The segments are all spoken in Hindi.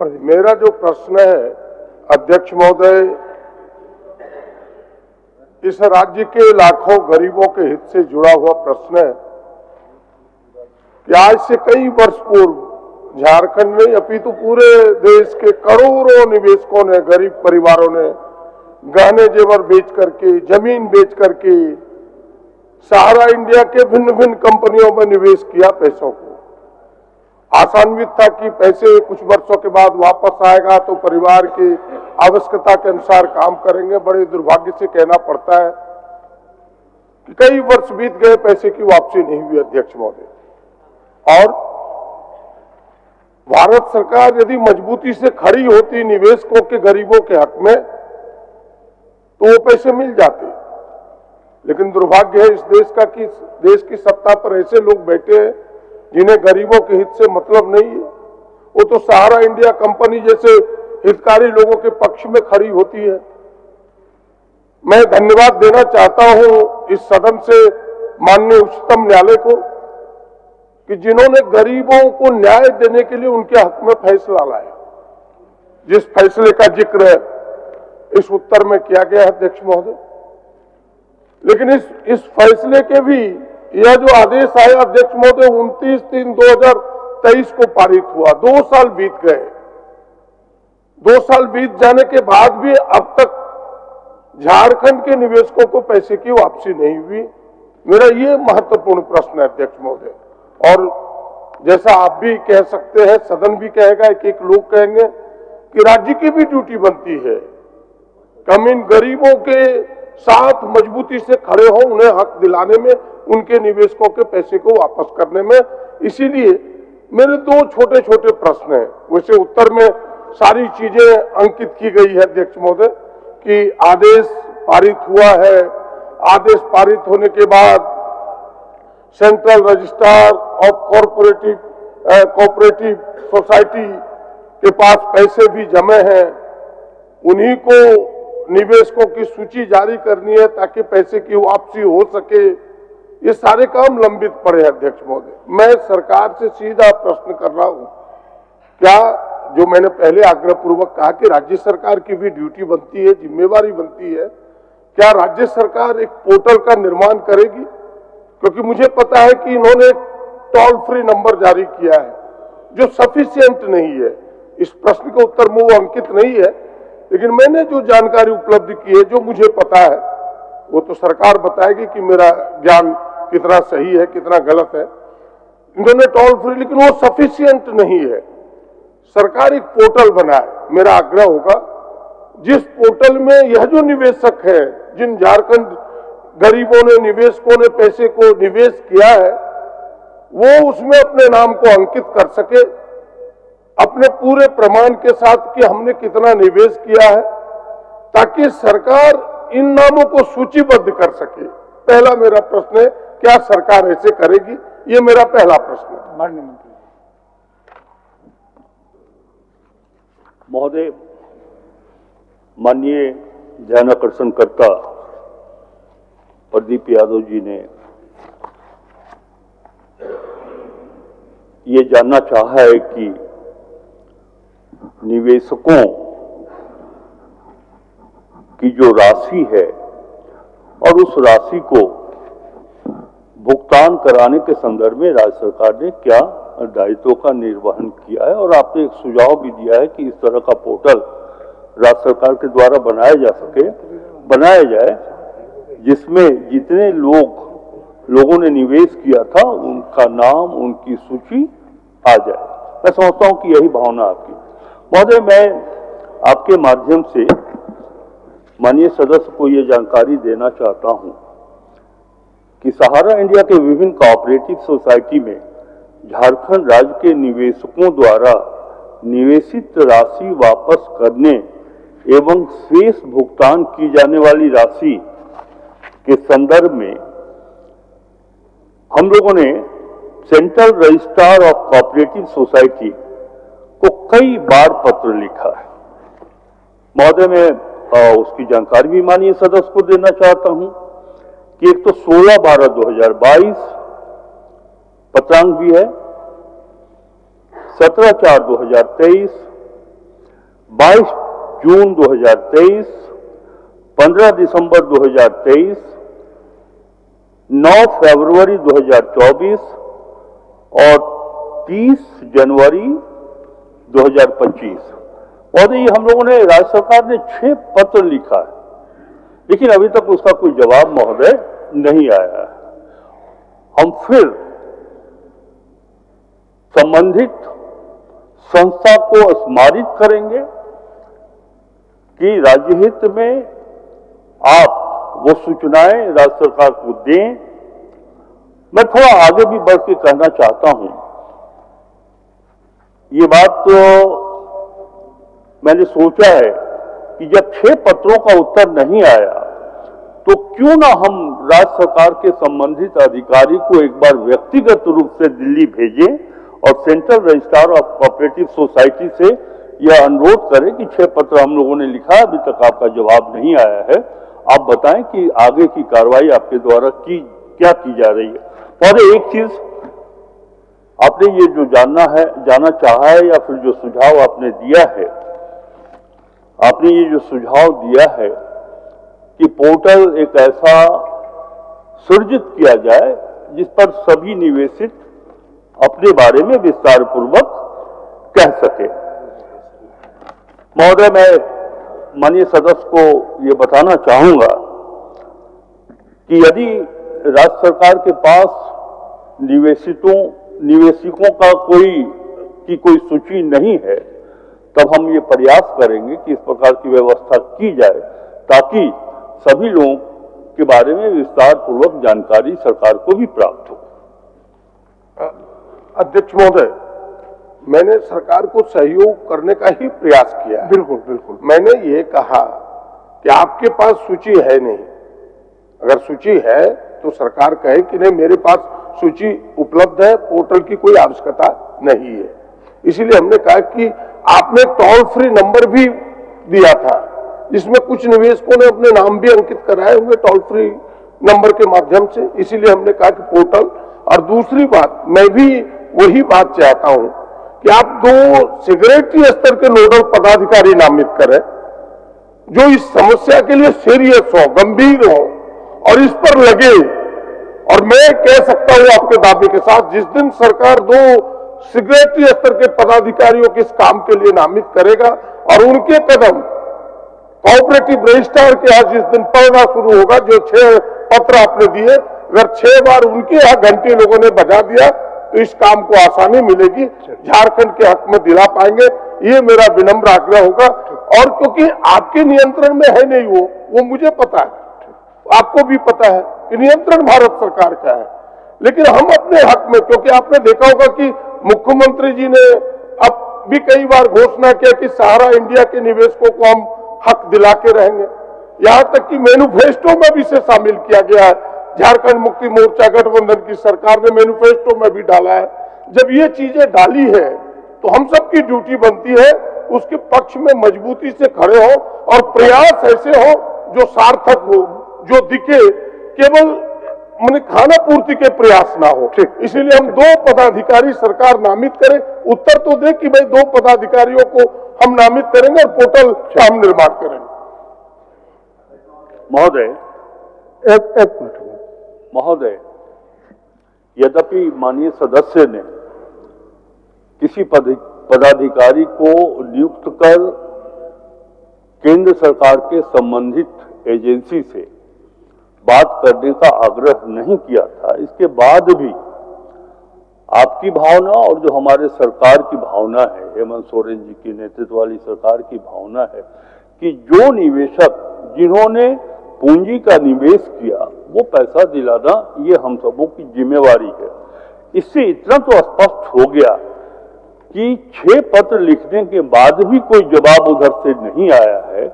मेरा जो प्रश्न है अध्यक्ष महोदय, इस राज्य के लाखों गरीबों के हित से जुड़ा हुआ प्रश्न है कि आज से कई वर्ष पूर्व झारखंड में अपितु पूरे देश के करोड़ों निवेशकों ने, गरीब परिवारों ने गहने जेवर बेच करके, जमीन बेच करके सहारा इंडिया के भिन्न भिन्न कंपनियों में निवेश किया। पैसों को आसान्वित था कि पैसे कुछ वर्षों के बाद वापस आएगा तो परिवार की आवश्यकता के अनुसार काम करेंगे। बड़े दुर्भाग्य से कहना पड़ता है कि कई वर्ष बीत गए, पैसे की वापसी नहीं हुई अध्यक्ष महोदय। और भारत सरकार यदि मजबूती से खड़ी होती निवेशकों के, गरीबों के हक में, तो वो पैसे मिल जाते। लेकिन दुर्भाग्य है इस देश का कि देश की सत्ता पर ऐसे लोग बैठे हैं जिन्हें गरीबों के हित से मतलब नहीं है। वो तो सहारा इंडिया कंपनी जैसे हितकारी लोगों के पक्ष में खड़ी होती है। मैं धन्यवाद देना चाहता हूं इस सदन से माननीय उच्चतम न्यायालय को कि जिन्होंने गरीबों को न्याय देने के लिए उनके हक में फैसला लाया। जिस फैसले का जिक्र इस उत्तर में किया गया है अध्यक्ष महोदय, लेकिन इस फैसले के भी यह जो आदेश आया अध्यक्ष महोदय 29/3/2023 को पारित हुआ। 2 साल बीत गए। 2 साल बीत जाने के बाद भी अब तक झारखंड के निवेशकों को पैसे की वापसी नहीं हुई। मेरा ये महत्वपूर्ण प्रश्न है अध्यक्ष महोदय। और जैसा आप भी कह सकते हैं, सदन भी कहेगा, एक लोग कहेंगे कि राज्य की भी ड्यूटी बनती है कि हम इन गरीबों के साथ मजबूती से खड़े हो, उन्हें हक दिलाने में, उनके निवेशकों के पैसे को वापस करने में। इसीलिए मेरे 2 छोटे छोटे प्रश्न हैं। वैसे उत्तर में सारी चीजें अंकित की गई है अध्यक्ष महोदय कि आदेश पारित हुआ है। आदेश पारित होने के बाद central registrar of cooperative society के पास पैसे भी जमे हैं। उन्हीं को निवेशकों की सूची जारी करनी है ताकि पैसे की वापसी हो सके। ये सारे काम लंबित पड़े हैं अध्यक्ष महोदय। मैं सरकार से सीधा प्रश्न कर रहा हूं, क्या जो मैंने पहले आग्रह पूर्वक कहा कि राज्य सरकार की भी ड्यूटी बनती है, जिम्मेवारी बनती है, क्या राज्य सरकार एक पोर्टल का निर्माण करेगी? क्योंकि मुझे पता है कि इन्होंने टोल फ्री नंबर जारी किया है जो सफिशिएंट नहीं है। इस प्रश्न के उत्तर में वो अंकित नहीं है, लेकिन मैंने जो जानकारी उपलब्ध की है, जो मुझे पता है, वो तो सरकार बताएगी कि मेरा ज्ञान कितना सही है, कितना गलत है। इन्होंने टोल फ्री, लेकिन वो सफिशिएंट नहीं है। सरकार एक पोर्टल बनाए। मेरा आग्रह होगा जिस पोर्टल में यह जो निवेशक है, जिन झारखंड गरीबों ने, निवेशकों ने पैसे को निवेश किया है, वो उसमें अपने नाम को अंकित कर सके अपने पूरे प्रमाण के साथ कि हमने कितना निवेश किया है, ताकि सरकार इन नामों को सूचीबद्ध कर सके। पहला मेरा प्रश्न है, क्या सरकार ऐसे करेगी? ये मेरा पहला प्रश्न है। माननीय मंत्री महोदय, माननीय ध्यानाकर्षणकर्ता प्रदीप यादव जी ने ये जानना चाहा है कि निवेशकों की जो राशि है और उस राशि को भुगतान कराने के संदर्भ में राज्य सरकार ने क्या दायित्वों का निर्वहन किया है। और आपने एक सुझाव भी दिया है कि इस तरह का पोर्टल राज्य सरकार के द्वारा बनाया जाए जिसमें जितने लोगों ने निवेश किया था उनका नाम, उनकी सूची आ जाए। मैं समझता हूं कि यही भावना आपकी। महोदय, मैं आपके माध्यम से माननीय सदस्य को यह जानकारी देना चाहता हूं कि सहारा इंडिया के विभिन्न कोऑपरेटिव सोसाइटी में झारखंड राज्य के निवेशकों द्वारा निवेशित राशि वापस करने एवं शेष भुगतान की जाने वाली राशि के संदर्भ में हम लोगों ने central registrar of cooperative society को कई बार पत्र लिखा है। महोदय, मैं उसकी जानकारी भी माननीय सदस्य को देना चाहता हूं कि एक तो 16/12/2022 पत्रांक भी है, 17/4/2023 22 जून 2023, 15 दिसंबर 2023, 9 फरवरी 2024 और 30 जनवरी 2025। महोदय, ये हम लोगों ने, राज्य सरकार ने 6 पत्र लिखा है, लेकिन अभी तक उसका कोई जवाब महोदय नहीं आया है। हम फिर संबंधित संस्था को स्मारित करेंगे कि राज्य हित में आप वो सूचनाएं राज्य सरकार को दें। मैं थोड़ा आगे भी बढ़ के कहना चाहता हूं, ये बात तो मैंने सोचा है कि जब 6 पत्रों का उत्तर नहीं आया तो क्यों ना हम राज्य सरकार के संबंधित अधिकारी को एक बार व्यक्तिगत रूप से दिल्ली भेजें और central registrar of cooperative society से यह अनुरोध करें कि 6 पत्र हम लोगों ने लिखा, अभी तक आपका जवाब नहीं आया है, आप बताएं कि आगे की कार्रवाई आपके द्वारा क्या की जा रही है। और एक चीज आपने ये जो जाना चाहा है या फिर जो सुझाव आपने दिया है, आपने ये जो सुझाव दिया है कि पोर्टल एक ऐसा सृजित किया जाए जिस पर सभी निवेशित अपने बारे में विस्तार पूर्वक कह सके। महोदय, मैं माननीय सदस्य को ये बताना चाहूंगा कि यदि राज्य सरकार के पास निवेशकों का कोई सूची नहीं है, तब हम ये प्रयास करेंगे कि इस प्रकार की व्यवस्था की जाए ताकि सभी लोगों के बारे में विस्तार पूर्वक जानकारी सरकार को भी प्राप्त हो। अध्यक्ष महोदय, मैंने सरकार को सहयोग करने का ही प्रयास किया है। बिल्कुल बिल्कुल। मैंने ये कहा कि आपके पास सूची है नहीं, अगर सूची है तो सरकार कहे कि नहीं मेरे पास सूची उपलब्ध है, पोर्टल की कोई आवश्यकता नहीं है। इसीलिए हमने कहा कि आपने टोल फ्री नंबर भी दिया था जिसमें कुछ निवेशकों ने अपने नाम भी अंकित कराए होंगे टोल फ्री नंबर के माध्यम से, इसीलिए हमने कहा कि पोर्टल। और दूसरी बात, मैं भी वही बात चाहता हूं कि आप 2 सेक्रेटरी स्तर के नोडल पदाधिकारी नामित करें जो इस समस्या के लिए सीरियस हो, गंभीर हो और इस पर लगे। और मैं कह सकता हूं आपके दावे के साथ, जिस दिन सरकार 2 सेक्रेटरी स्तर के पदाधिकारियों के इस काम के लिए नामित करेगा और उनके कदम कोऑपरेटिव रजिस्ट्रार के यहां जिस दिन पड़ना शुरू होगा, जो 6 पत्र आपने दिए, अगर 6 बार उनके यहां घंटे लोगों ने बजा दिया तो इस काम को आसानी मिलेगी, झारखंड के हक में दिला पाएंगे। ये मेरा विनम्र आग्रह होगा। और क्योंकि आपके नियंत्रण में है नहीं वो मुझे पता है, आपको भी पता है कि नियंत्रण भारत सरकार का है, लेकिन हम अपने हक में, क्योंकि आपने देखा होगा कि मुख्यमंत्री जी ने अब भी कई बार घोषणा किया कि सहारा इंडिया के निवेशकों को हम हक दिला के रहेंगे, यहां तक कि मैनिफेस्टो में भी इसे शामिल किया गया है। झारखंड मुक्ति मोर्चा गठबंधन की सरकार ने मैनिफेस्टो में भी डाला है। जब ये चीजें डाली है तो हम सबकी ड्यूटी बनती है उसके पक्ष में मजबूती से खड़े हो और प्रयास ऐसे हो जो सार्थक हो, जो दिखे, केवल मैंने खाना पूर्ति के प्रयास ना हो। इसीलिए हम 2 पदाधिकारी सरकार नामित करे, उत्तर तो दे कि भाई 2 पदाधिकारियों को हम नामित करेंगे और पोर्टल का हम निर्माण करेंगे। महोदय, यद्यपि माननीय सदस्य ने किसी पदाधिकारी को नियुक्त कर केंद्र सरकार के संबंधित एजेंसी से बात करने का आग्रह नहीं किया था, इसके बाद भी आपकी भावना और जो हमारे सरकार की भावना है, हेमंत सोरेन जी की नेतृत्व वाली सरकार की भावना है कि जो निवेशक जिन्होंने पूंजी का निवेश किया वो पैसा दिलाना ये हम सबों की जिम्मेवारी है। इससे इतना तो स्पष्ट हो गया कि 6 पत्र लिखने के बाद भी कोई जवाब उधर से नहीं आया है।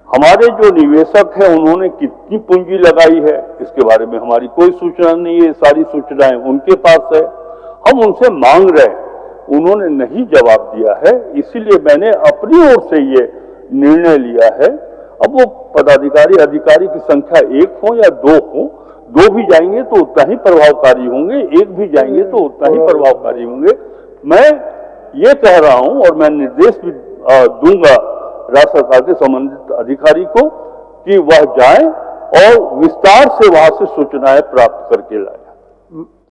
हमारे जो निवेशक हैं उन्होंने कितनी पूंजी लगाई है इसके बारे में हमारी कोई सूचना नहीं है, सारी सूचनाएं उनके पास है। हम उनसे मांग रहे हैं, उन्होंने नहीं जवाब दिया है, इसीलिए मैंने अपनी ओर से ये निर्णय लिया है। अब वो पदाधिकारी अधिकारी की संख्या 1 हो या 2 हो, 2 भी जाएंगे तो उतना ही प्रभावकारी होंगे, 1 भी जाएंगे तो उतना ही प्रभावकारी होंगे। मैं ये कह रहा हूं और मैं निर्देश भी दूंगा राज्य सरकार के संबंधित अधिकारी को कि वह जाए और विस्तार से वहां से सूचनाएं प्राप्त करके लाए।